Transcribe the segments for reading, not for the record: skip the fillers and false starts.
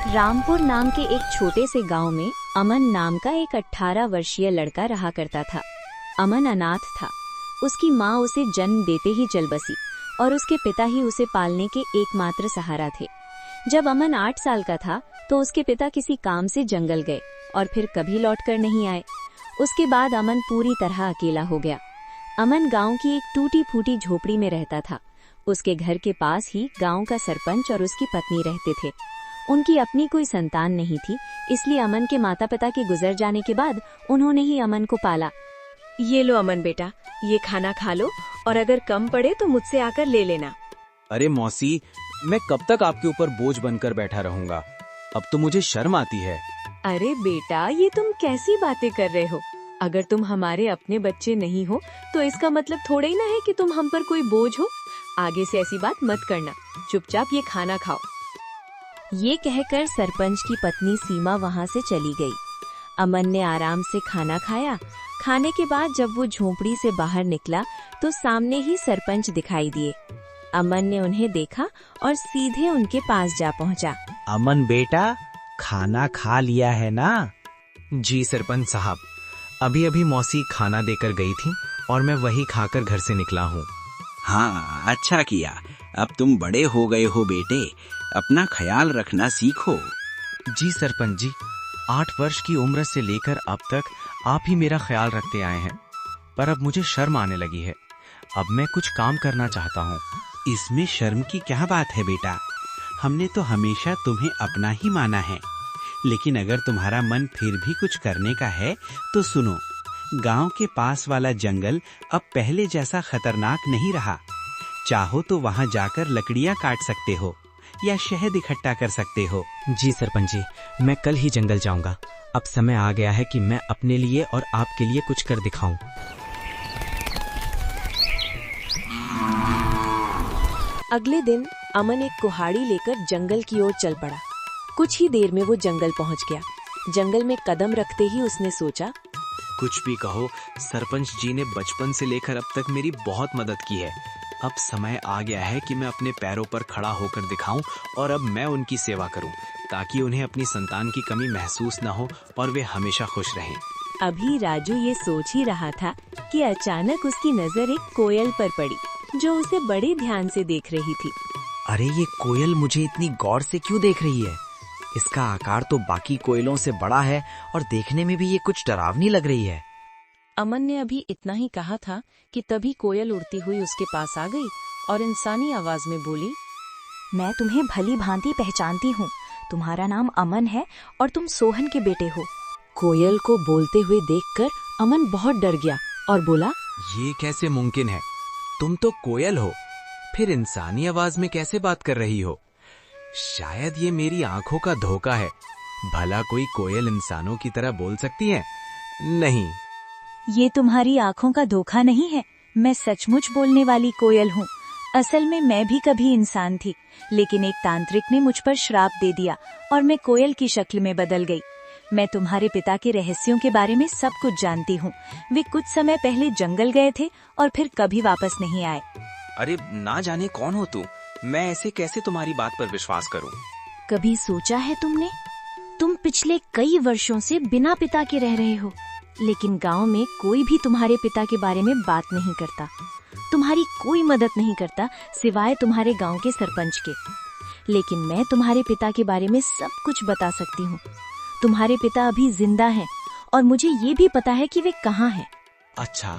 रामपुर नाम के एक छोटे से गांव में अमन नाम का एक 18 वर्षीय लड़का रहा करता था। अमन अनाथ था। उसकी माँ उसे जन्म देते ही चल बसी और उसके पिता ही उसे पालने के एकमात्र सहारा थे। जब अमन 8 साल का था तो उसके पिता किसी काम से जंगल गए और फिर कभी लौटकर नहीं आए। उसके बाद अमन पूरी तरह अकेला हो गया। अमन गांव की एक टूटी फूटी झोपड़ी में रहता था। उसके घर के पास ही गांव का सरपंच और उसकी पत्नी रहते थे। उनकी अपनी कोई संतान नहीं थी, इसलिए अमन के माता पिता के गुजर जाने के बाद उन्होंने ही अमन को पाला। ये लो अमन बेटा, ये खाना खा लो और अगर कम पड़े तो मुझसे आकर ले लेना। अरे मौसी, मैं कब तक आपके ऊपर बोझ बनकर बैठा रहूंगा? अब तो मुझे शर्म आती है। अरे बेटा, ये तुम कैसी बातें कर रहे हो? अगर तुम हमारे अपने बच्चे नहीं हो तो इसका मतलब थोड़ा ही ना है कि तुम हम पर कोई बोझ हो। आगे से ऐसी बात मत करना, चुपचाप ये खाना खाओ। ये कहकर सरपंच की पत्नी सीमा वहां से चली गई। अमन ने आराम से खाना खाया। खाने के बाद जब वो झोपड़ी से बाहर निकला तो सामने ही सरपंच दिखाई दिए। अमन ने उन्हें देखा और सीधे उनके पास जा पहुंचा। अमन बेटा, खाना खा लिया है ना? जी सरपंच साहब, अभी अभी मौसी खाना देकर गई थी और मैं वही खाकर घर से निकला हूँ। हाँ, अच्छा किया। अब तुम बड़े हो गए हो बेटे, अपना ख्याल रखना सीखो। जी सरपंच जी, 8 वर्ष की उम्र से लेकर अब तक आप ही मेरा ख्याल रखते आए हैं, पर अब मुझे शर्म आने लगी है। अब मैं कुछ काम करना चाहता हूँ। इसमें शर्म की क्या बात है बेटा? हमने तो हमेशा तुम्हें अपना ही माना है। लेकिन अगर तुम्हारा मन फिर भी कुछ करने का है तो सुनो, गांव के पास वाला जंगल अब पहले जैसा खतरनाक नहीं रहा। चाहो तो वहां जाकर लकड़ियां काट सकते हो या शहद इकट्ठा कर सकते हो। जी सरपंच जी, मैं कल ही जंगल जाऊंगा। अब समय आ गया है कि मैं अपने लिए और आपके लिए कुछ कर दिखाऊं। अगले दिन अमन एक कुहाड़ी लेकर जंगल की ओर चल पड़ा। कुछ ही देर में वो जंगल पहुंच गया। जंगल में कदम रखते ही उसने सोचा, कुछ भी कहो, सरपंच जी ने बचपन से लेकर अब तक मेरी बहुत मदद की है। अब समय आ गया है कि मैं अपने पैरों पर खड़ा होकर दिखाऊं और अब मैं उनकी सेवा करूं, ताकि उन्हें अपनी संतान की कमी महसूस न हो और वे हमेशा खुश रहें। अभी राजू ये सोच ही रहा था कि अचानक उसकी नजर एक कोयल पर पड़ी, जो उसे बड़े ध्यान से देख रही थी। अरे ये कोयल मुझे इतनी गौर से क्यों देख रही है? इसका आकार तो बाकी कोयलों से बड़ा है और देखने में भी ये कुछ डरावनी लग रही है। अमन ने अभी इतना ही कहा था कि तभी कोयल उड़ती हुई उसके पास आ गई और इंसानी आवाज में बोली, मैं तुम्हें भली भांति पहचानती हूँ। तुम्हारा नाम अमन है और तुम सोहन के बेटे हो। कोयल को बोलते हुए देखकर अमन बहुत डर गया और बोला, ये कैसे मुमकिन है? तुम तो कोयल हो, फिर इंसानी आवाज में कैसे बात कर रही हो? शायद ये मेरी आंखों का धोखा है। भला कोई कोयल इंसानों की तरह बोल सकती है? नहीं, ये तुम्हारी आंखों का धोखा नहीं है। मैं सचमुच बोलने वाली कोयल हूँ। असल में मैं भी कभी इंसान थी, लेकिन एक तांत्रिक ने मुझ पर श्राप दे दिया और मैं कोयल की शक्ल में बदल गई। मैं तुम्हारे पिता के रहस्यों के बारे में सब कुछ जानती हूँ। वे कुछ समय पहले जंगल गए थे और फिर कभी वापस नहीं आए। अरे ना जाने कौन हो तू, मैं ऐसे कैसे तुम्हारी बात पर विश्वास करूं? कभी सोचा है तुमने? तुम पिछले कई वर्षों से बिना पिता के रह रहे हो, लेकिन गांव में कोई भी तुम्हारे पिता के बारे में बात नहीं करता। तुम्हारी कोई मदद नहीं करता सिवाय तुम्हारे गांव के सरपंच के। लेकिन मैं तुम्हारे पिता के बारे में सब कुछ बता सकती हूँ। तुम्हारे पिता अभी जिंदा हैं और मुझे ये भी पता है कि वे कहाँ हैं। अच्छा,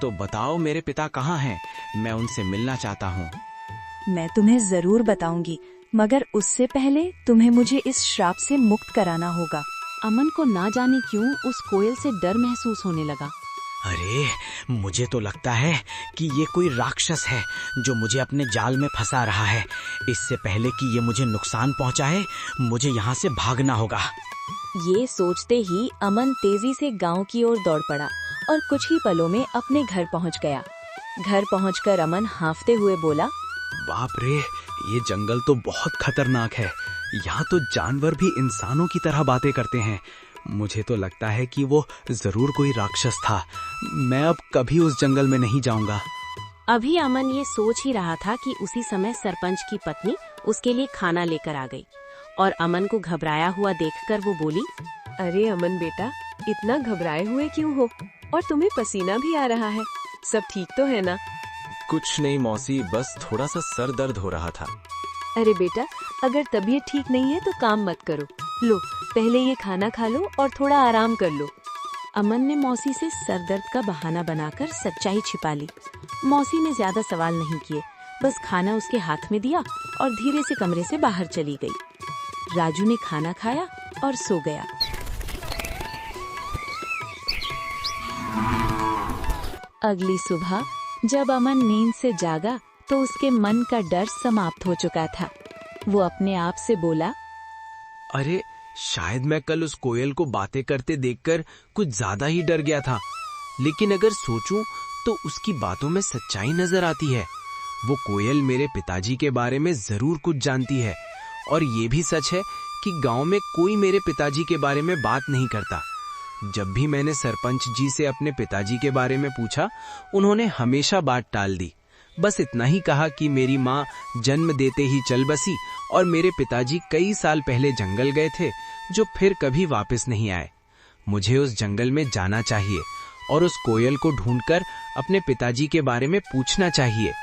तो बताओ मेरे पिता कहाँ हैं? मैं उनसे मिलना चाहता हूँ। मैं तुम्हें जरूर बताऊंगी, मगर उससे पहले तुम्हें मुझे इस श्राप से मुक्त कराना होगा। अमन को ना जाने क्यों उस कोयल से डर महसूस होने लगा। अरे मुझे तो लगता है कि ये कोई राक्षस है जो मुझे अपने जाल में फंसा रहा है। इससे पहले कि ये मुझे नुकसान पहुंचाए, मुझे यहाँ से भागना होगा। ये सोचते ही अमन तेजी से गांव की ओर दौड़ पड़ा और कुछ ही पलों में अपने घर पहुंच गया। घर पहुंचकर अमन हांफते हुए बोला, बाप रे, ये जंगल तो बहुत खतरनाक है। यहाँ तो जानवर भी इंसानों की तरह बातें करते हैं। मुझे तो लगता है कि वो जरूर कोई राक्षस था। मैं अब कभी उस जंगल में नहीं जाऊंगा। अभी अमन ये सोच ही रहा था कि उसी समय सरपंच की पत्नी उसके लिए खाना लेकर आ गई और अमन को घबराया हुआ देखकर वो बोली, अरे अमन बेटा, इतना घबराए हुए क्यों हो? और तुम्हें पसीना भी आ रहा है, सब ठीक तो है ना? कुछ नहीं मौसी, बस थोड़ा सा सर दर्द हो रहा था। अरे बेटा, अगर तबीयत ठीक नहीं है तो काम मत करो। लो, पहले ये खाना खा लो और थोड़ा आराम कर लो। अमन ने मौसी से सर दर्द का बहाना बनाकर सच्चाई छिपा ली। मौसी ने ज्यादा सवाल नहीं किए, बस खाना उसके हाथ में दिया और धीरे से कमरे से बाहर चली गई। राजू ने खाना खाया और सो गया। अगली सुबह जब अमन नींद से जागा तो उसके मन का डर समाप्त हो चुका था। वो अपने आप से बोला, अरे शायद मैं कल उस कोयल को बातें करते देखकर कुछ ज्यादा ही डर गया था, लेकिन अगर सोचूं तो उसकी बातों में सच्चाई नजर आती है। वो कोयल मेरे पिताजी के बारे में जरूर कुछ जानती है, और ये भी सच है कि गांव में कोई मेरे पिताजी के बारे में बात नहीं करता। जब भी मैंने सरपंच जी से अपने पिताजी के बारे में पूछा, उन्होंने हमेशा बात टाल दी। बस इतना ही कहा कि मेरी माँ जन्म देते ही चल बसी और मेरे पिताजी कई साल पहले जंगल गए थे, जो फिर कभी वापस नहीं आए। मुझे उस जंगल में जाना चाहिए और उस कोयल को ढूंढकर अपने पिताजी के बारे में पूछना चाहिए।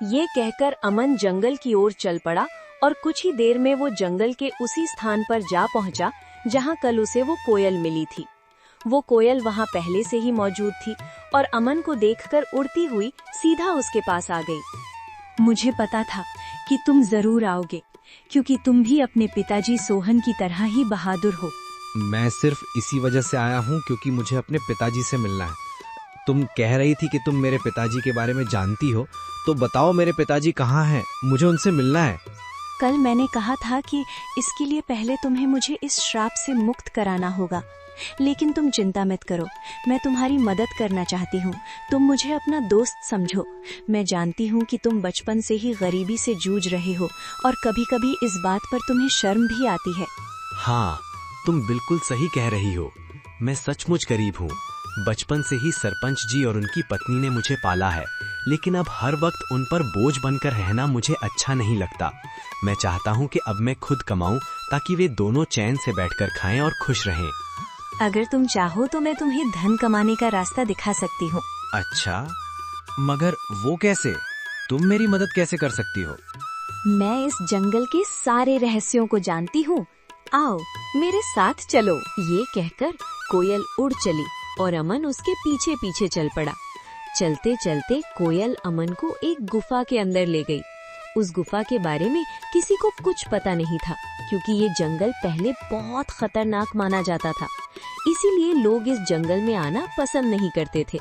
ये कहकर अमन जंगल की ओर चल पड़ा और कुछ ही देर में वो जंगल के उसी स्थान पर जा पहुंचा जहां कल उसे वो कोयल मिली थी। वो कोयल वहां पहले से ही मौजूद थी और अमन को देखकर उड़ती हुई सीधा उसके पास आ गई। मुझे पता था कि तुम जरूर आओगे, क्योंकि तुम भी अपने पिताजी सोहन की तरह ही बहादुर हो। मैं सिर्फ इसी वजह से आया हूँ क्योंकि मुझे अपने पिताजी से मिलना है। तुम कह रही थी कि तुम मेरे पिताजी के बारे में जानती हो, तो बताओ मेरे पिताजी कहाँ हैं? मुझे उनसे मिलना है। कल मैंने कहा था कि इसके लिए पहले तुम्हें मुझे इस श्राप से मुक्त कराना होगा, लेकिन तुम चिंता मत करो, मैं तुम्हारी मदद करना चाहती हूँ। तुम मुझे अपना दोस्त समझो। मैं जानती हूँ कि तुम बचपन से ही गरीबी से जूझ रहे हो और कभी कभी इस बात पर तुम्हें शर्म भी आती है। हाँ, तुम बिल्कुल सही कह रही हो। मैं सचमुच गरीब हूँ। बचपन से ही सरपंच जी और उनकी पत्नी ने मुझे पाला है, लेकिन अब हर वक्त उन पर बोझ बनकर रहना मुझे अच्छा नहीं लगता। मैं चाहता हूँ कि अब मैं खुद कमाऊं ताकि वे दोनों चैन से बैठकर खाएं और खुश रहें। अगर तुम चाहो तो मैं तुम्हें धन कमाने का रास्ता दिखा सकती हूँ। अच्छा, मगर वो कैसे? तुम मेरी मदद कैसे कर सकती हो? मैं इस जंगल के सारे रहस्यों को जानती हूँ। आओ मेरे साथ चलो। ये कहकर कोयल उड़ चली और अमन उसके पीछे पीछे चल पड़ा। चलते चलते कोयल अमन को एक गुफा के अंदर ले गई। उस गुफा के बारे में किसी को कुछ पता नहीं था, क्योंकि ये जंगल पहले बहुत खतरनाक माना जाता था। इसीलिए लोग इस जंगल में आना पसंद नहीं करते थे।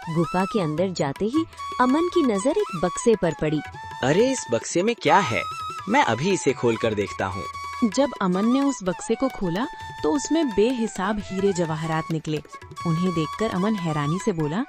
गुफा के अंदर जाते ही अमन की नजर एक बक्से पर पड़ी। अरे इस बक्से में क्या है? मैं अभी इसे खोल कर देखता हूँ। जब अमन ने उस बक्से को खोला तो उसमें बेहिसाब हीरे जवाहरात निकले। उन्हें देखकर अमन हैरानी से बोला,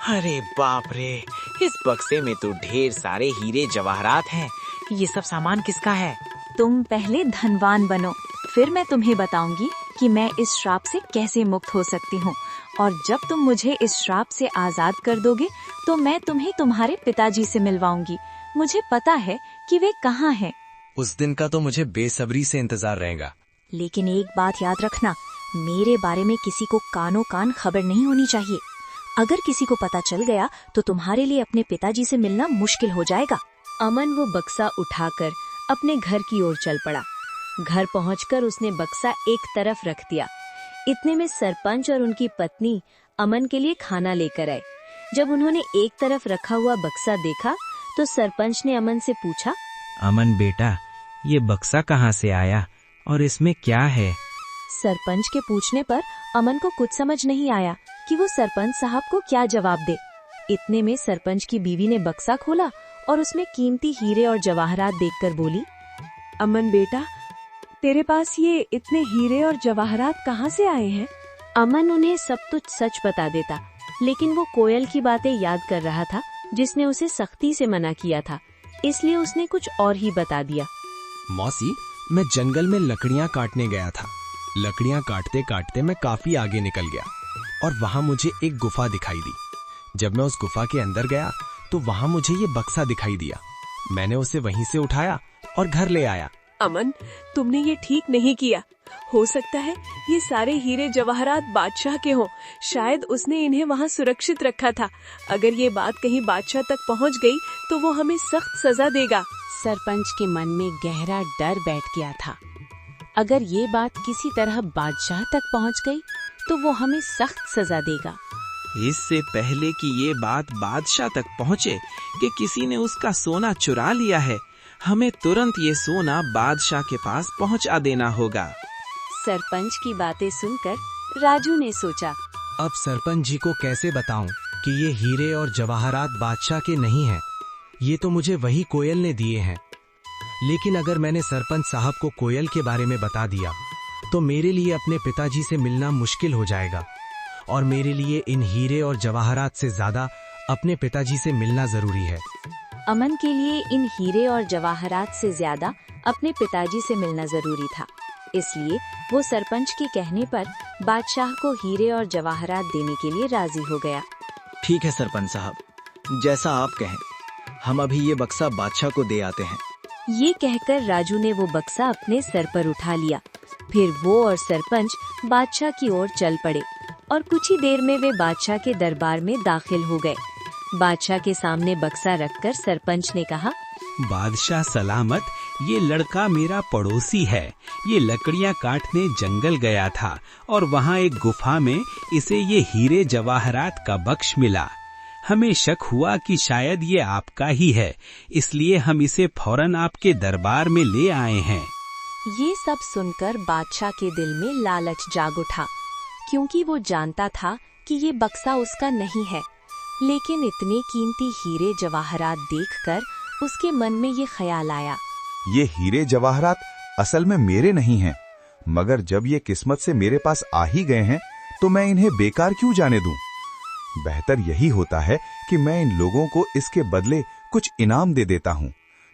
अरे बाप रे, इस बक्से में तो ढेर सारे हीरे जवाहरात हैं। ये सब सामान किसका है? तुम पहले धनवान बनो, फिर मैं तुम्हें बताऊंगी कि मैं इस श्राप से कैसे मुक्त हो सकती हूँ। और जब तुम मुझे इस श्राप से आजाद कर दोगे तो मैं तुम्हें तुम्हारे पिताजी से मिलवाऊंगी। मुझे पता है कि वे कहाँ हैं। उस दिन का तो मुझे बेसब्री से इंतजार रहेगा। लेकिन एक बात याद रखना, मेरे बारे में किसी को कानो कान खबर नहीं होनी चाहिए। अगर किसी को पता चल गया तो तुम्हारे लिए अपने पिताजी से मिलना मुश्किल हो जाएगा। अमन वो बक्सा उठाकर अपने घर की ओर चल पड़ा। घर पहुंचकर उसने बक्सा एक तरफ रख दिया। इतने में सरपंच और उनकी पत्नी अमन के लिए खाना लेकर आए। जब उन्होंने एक तरफ रखा हुआ बक्सा देखा तो सरपंच ने अमन से पूछा, अमन बेटा, ये बक्सा कहाँ से आया और इसमें क्या है? सरपंच के पूछने पर अमन को कुछ समझ नहीं आया कि वो सरपंच साहब को क्या जवाब दे। इतने में सरपंच की बीवी ने बक्सा खोला और उसमें कीमती हीरे और जवाहरात देखकर बोली, अमन बेटा, तेरे पास ये इतने हीरे और जवाहरात कहाँ से आए हैं? अमन उन्हें सब कुछ सच बता देता, लेकिन वो कोयल की बातें याद कर रहा था जिसने उसे सख्ती से मना किया था, इसलिए उसने कुछ और ही बता दिया। मौसी, मैं जंगल में लकड़ियां काटने गया था। लकड़ियां काटते काटते मैं काफी आगे निकल गया और वहां मुझे एक गुफा दिखाई दी। जब मैं उस गुफा के अंदर गया तो वहां मुझे ये बक्सा दिखाई दिया। मैंने उसे वहीं से उठाया और घर ले आया। अमन, तुमने ये ठीक नहीं किया। हो सकता है ये सारे हीरे जवाहरात बादशाह के हों। शायद उसने इन्हें वहाँ सुरक्षित रखा था। अगर ये बात कहीं बादशाह तक पहुँच गई तो वो हमें सख्त सजा देगा। सरपंच के मन में गहरा डर बैठ गया था। अगर ये बात किसी तरह बादशाह तक पहुंच गई तो वो हमें सख्त सजा देगा। इससे पहले कि ये बात बादशाह तक पहुँचे कि किसी ने उसका सोना चुरा लिया है, हमें तुरंत ये सोना बादशाह के पास पहुंचा देना होगा। सरपंच की बातें सुनकर राजू ने सोचा, अब सरपंच जी को कैसे बताऊं कि ये हीरे और जवाहरात बादशाह के नहीं हैं। ये तो मुझे वही कोयल ने दिए हैं। लेकिन अगर मैंने सरपंच साहब को कोयल के बारे में बता दिया तो मेरे लिए अपने पिताजी से मिलना मुश्किल हो जाएगा और मेरे लिए इन हीरे और जवाहरात से ज्यादा अपने पिताजी से मिलना जरूरी है। अमन के लिए इन हीरे और जवाहरात से ज्यादा अपने पिताजी से मिलना जरूरी था। इसलिए वो सरपंच के कहने पर बादशाह को हीरे और जवाहरात देने के लिए राजी हो गया। ठीक है सरपंच साहब, जैसा आप कहें, हम अभी ये बक्सा बादशाह को दे आते हैं। ये कहकर राजू ने वो बक्सा अपने सर पर उठा लिया। फिर वो और सरपंच बादशाह की ओर चल पड़े और कुछ ही देर में वे बादशाह के दरबार में दाखिल हो गए। बादशाह के सामने बक्सा रखकर सरपंच ने कहा, बादशाह सलामत, ये लड़का मेरा पड़ोसी है। ये लकड़ियां काटने जंगल गया था और वहाँ एक गुफा में इसे ये हीरे जवाहरात का बक्श मिला। हमें शक हुआ कि शायद ये आपका ही है, इसलिए हम इसे फौरन आपके दरबार में ले आए हैं। ये सब सुनकर बादशाह के दिल में लालच जाग उठा, क्योंकि वो जानता था कि ये बक्सा उसका नहीं है। लेकिन इतने कीमती हीरे जवाहरात देखकर उसके मन में ये ख्याल आया, ये हीरे जवाहरात असल में मेरे नहीं हैं, मगर जब ये किस्मत से मेरे पास आ ही गए हैं तो मैं इन्हें बेकार क्यों जाने दूं? बेहतर यही होता है कि मैं इन लोगों को इसके बदले कुछ इनाम दे देता हूँ,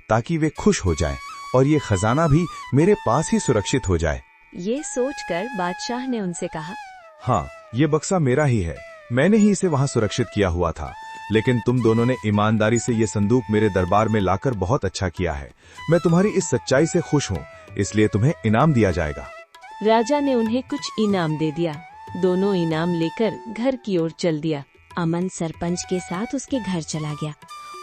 ताकि वे खुश हो जाएं और ये खजाना भी मेरे पास ही सुरक्षित हो जाए। ये सोचकर बादशाह ने उनसे कहा, हाँ, ये बक्सा मेरा ही है, मैंने ही इसे वहाँ सुरक्षित किया हुआ था। लेकिन तुम दोनों ने ईमानदारी से ये संदूक मेरे दरबार में लाकर बहुत अच्छा किया है। मैं तुम्हारी इस सच्चाई से खुश हूँ, इसलिए तुम्हें इनाम दिया जाएगा। राजा ने उन्हें कुछ इनाम दे दिया। दोनों इनाम लेकर घर की ओर चल दिया। अमन सरपंच के साथ उसके घर चला गया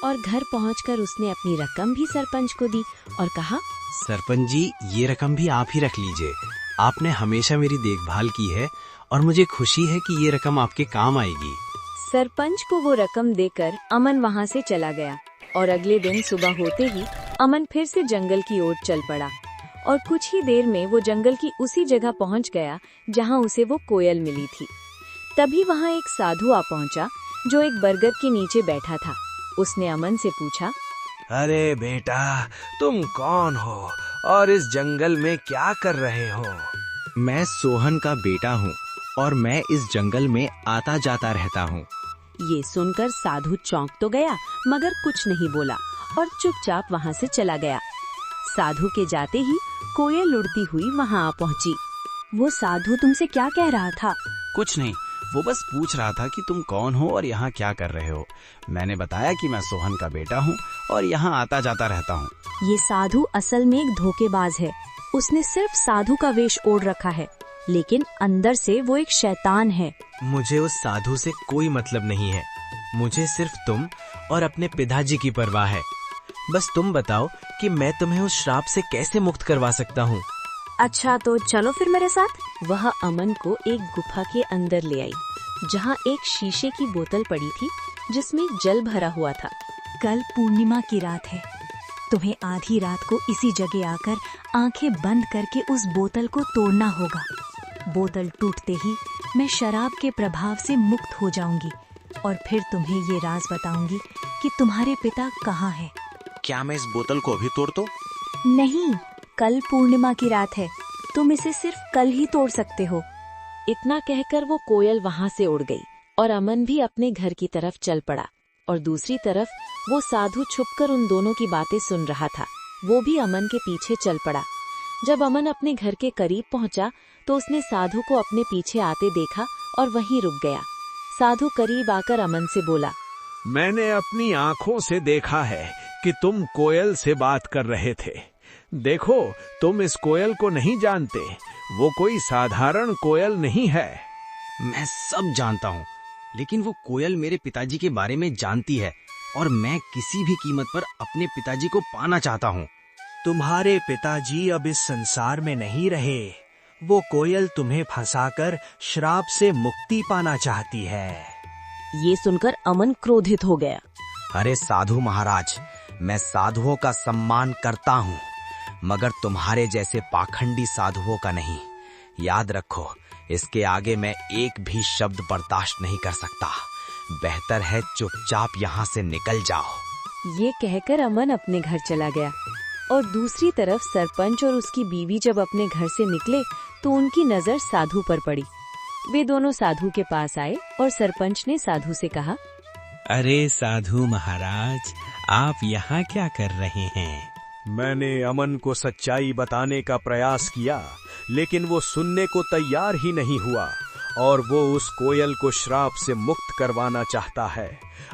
और घर पहुंचकर उसने अपनी रकम भी सरपंच को दी और कहा, सरपंच जी, ये रकम भी आप ही रख लीजिए। आपने हमेशा मेरी देखभाल की है और मुझे खुशी है कि ये रकम आपके काम आएगी। सरपंच को वो रकम देकर अमन वहाँ से चला गया और अगले दिन सुबह होते ही अमन फिर से जंगल की ओर चल पड़ा और कुछ ही देर में वो जंगल की उसी जगह पहुँच गया जहाँ उसे वो कोयल मिली थी। तभी वहाँ एक साधु आ पहुँचा जो एक बरगद के नीचे बैठा था। उसने अमन से पूछा, अरे बेटा, तुम कौन हो और इस जंगल में क्या कर रहे हो? मैं सोहन का बेटा हूँ और मैं इस जंगल में आता जाता रहता हूँ। ये सुनकर साधु चौंक तो गया, मगर कुछ नहीं बोला और चुपचाप वहाँ से चला गया। साधु के जाते ही कोयल उड़ती हुई वहाँ आ पहुँची। वो साधु तुमसे क्या कह रहा था? कुछ नहीं, वो बस पूछ रहा था कि तुम कौन हो और यहाँ क्या कर रहे हो। मैंने बताया कि मैं सोहन का बेटा हूँ और यहाँ आता जाता रहता हूँ। ये साधु असल में एक धोखेबाज है। उसने सिर्फ साधु का वेश ओढ़ रखा है, लेकिन अंदर से वो एक शैतान है। मुझे उस साधु से कोई मतलब नहीं है। मुझे सिर्फ तुम और अपने पिताजी की परवाह है। बस तुम बताओ कि मैं तुम्हें उस श्राप से कैसे मुक्त करवा सकता हूँ। अच्छा, तो चलो फिर मेरे साथ। वह अमन को एक गुफा के अंदर ले आई, जहाँ एक शीशे की बोतल पड़ी थी जिसमें जल भरा हुआ था। कल पूर्णिमा की रात है, तुम्हें आधी रात को इसी जगह आकर आंखें बंद करके उस बोतल को तोड़ना होगा। बोतल टूटते ही मैं शराब के प्रभाव से मुक्त हो जाऊंगी और फिर तुम्हें ये राज बताऊंगी कि तुम्हारे पिता कहाँ हैं। क्या मैं इस बोतल को अभी तोड़ दूं? नहीं, कल पूर्णिमा की रात है, तुम इसे सिर्फ कल ही तोड़ सकते हो। इतना कहकर वो कोयल वहाँ से उड़ गई और अमन भी अपने घर की तरफ चल पड़ा। और दूसरी तरफ वो साधु छुपकर उन दोनों की बातें सुन रहा था। वो भी अमन के पीछे चल पड़ा। जब अमन अपने घर के करीब पहुंचा तो उसने साधु को अपने पीछे आते देखा और वहीं रुक गया। साधु करीब आकर अमन से बोला, मैंने अपनी आंखों से देखा है कि तुम कोयल से बात कर रहे थे। देखो, तुम इस कोयल को नहीं जानते। वो कोई साधारण कोयल नहीं है। मैं सब जानता हूँ, लेकिन वो कोयल मेरे पिताजी के बारे में जानती है और मैं किसी भी कीमत पर अपने पिताजी को पाना चाहता हूँ। तुम्हारे पिताजी अब इस संसार में नहीं रहे। वो कोयल तुम्हें फंसाकर श्राप से मुक्ति पाना चाहती है। ये सुनकर अमन क्रोधित हो गया। अरे साधु महाराज, मैं साधुओं का सम्मान करता हूँ, मगर तुम्हारे जैसे पाखंडी साधुओं का नहीं। याद रखो, इसके आगे मैं एक भी शब्द बर्दाश्त नहीं कर सकता। बेहतर है चुपचाप यहाँ से निकल जाओ। ये कहकर अमन अपने घर चला गया और दूसरी तरफ सरपंच और उसकी बीवी जब अपने घर से निकले तो उनकी नजर साधु पर पड़ी। वे दोनों साधु के पास आए और सरपंच ने साधु से कहा, अरे साधु महाराज, आप यहाँ क्या कर रहे हैं? मैंने अमन को सच्चाई बताने का प्रयास किया, लेकिन वो सुनने को तैयार ही नहीं हुआ और वो उस कोयल को श्राप से मुक्त करवाना चाहता है।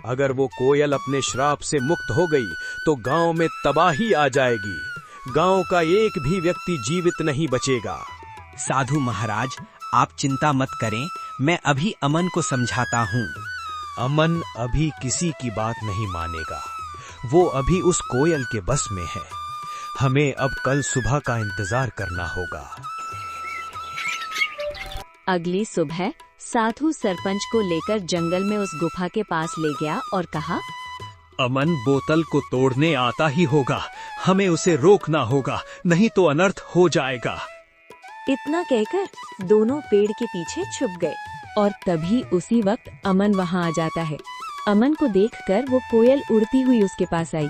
अगर वो कोयल अपने श्राप से मुक्त हो गई तो गांव में तबाही आ जाएगी। गांव का एक भी व्यक्ति जीवित नहीं बचेगा। साधु महाराज, आप चिंता मत करें, मैं अभी अमन को समझाता हूँ। अमन अभी किसी की बात नहीं मानेगा। वो अभी उस कोयल के बस में है। हमें अब कल सुबह का इंतजार करना होगा। अगली सुबह साधु सरपंच को लेकर जंगल में उस गुफा के पास ले गया और कहा, अमन बोतल को तोड़ने आता ही होगा। हमें उसे रोकना होगा, नहीं तो अनर्थ हो जाएगा। इतना कहकर दोनों पेड़ के पीछे छुप गए और तभी उसी वक्त अमन वहां आ जाता है। अमन को देखकर वो कोयल उड़ती हुई उसके पास आई।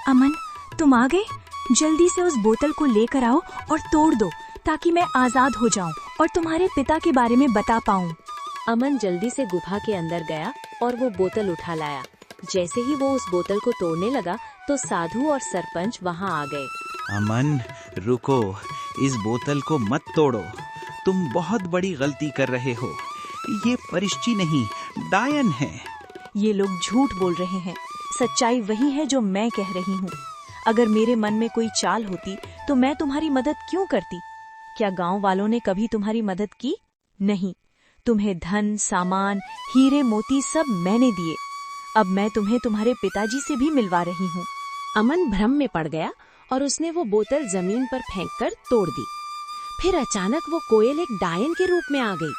अमन, तुम आ गए? जल्दी से उस बोतल को लेकर आओ और तोड़ दो, ताकि मैं आजाद हो जाऊं और तुम्हारे पिता के बारे में बता पाऊं। अमन जल्दी से गुफा के अंदर गया और वो बोतल उठा लाया। जैसे ही वो उस बोतल को तोड़ने लगा तो साधु और सरपंच वहां आ गए। अमन, रुको, इस बोतल को मत तोड़ो। तुम बहुत बड़ी गलती कर रहे हो। ये परिश्ची नहीं, डायन है। ये लोग झूठ बोल रहे हैं। सच्चाई वही है जो मैं कह रही हूँ। अगर मेरे मन में कोई चाल होती तो मैं तुम्हारी मदद क्यों करती? क्या गांव वालों ने कभी तुम्हारी मदद की? नहीं। तुम्हें धन, सामान, हीरे मोती सब मैंने दिए। अब मैं तुम्हें तुम्हारे पिताजी से भी मिलवा रही हूँ। अमन भ्रम में पड़ गया और उसने वो बोतल जमीन पर फेंककर तोड़ दी। फिर अचानक वो कोयल एक डायन के रूप में आ गई।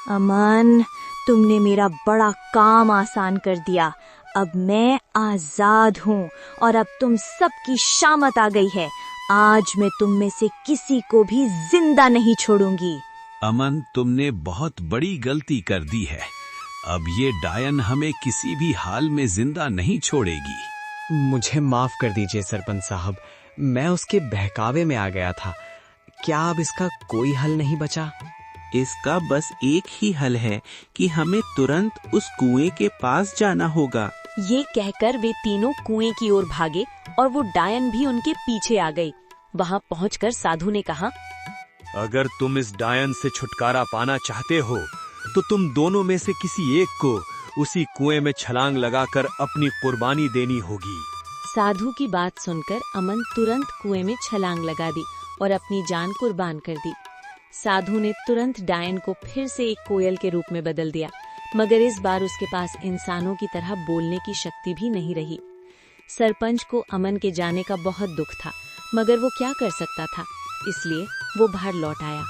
अमन, तुमने मेरा बड़ा काम आसान कर दिया। अब मैं आजाद हूँ और अब तुम सबकी शामत आ गई है। आज मैं तुम में से किसी को भी जिंदा नहीं छोड़ूंगी। अमन, तुमने बहुत बड़ी गलती कर दी है। अब ये डायन हमें किसी भी हाल में जिंदा नहीं छोड़ेगी। मुझे माफ कर दीजिए सरपंच साहब, मैं उसके बहकावे में आ गया था। क्या अब इसका कोई हल नहीं बचा? इसका बस एक ही हल है कि हमें तुरंत उस कुएं के पास जाना होगा। ये कहकर वे तीनों कुएं की ओर भागे और वो डायन भी उनके पीछे आ गई। वहां पहुंचकर साधु ने कहा, अगर तुम इस डायन से छुटकारा पाना चाहते हो तो तुम दोनों में से किसी एक को उसी कुएं में छलांग लगाकर अपनी कुर्बानी देनी होगी। साधु की बात सुनकर अमन तुरंत कुएं में छलांग लगा दी और अपनी जान कुर्बान कर दी। साधु ने तुरंत डायन को फिर से एक कोयल के रूप में बदल दिया, मगर इस बार उसके पास इंसानों की तरह बोलने की शक्ति भी नहीं रही। सरपंच को अमन के जाने का बहुत दुख था, मगर वो क्या कर सकता था, इसलिए वो बाहर लौट आया।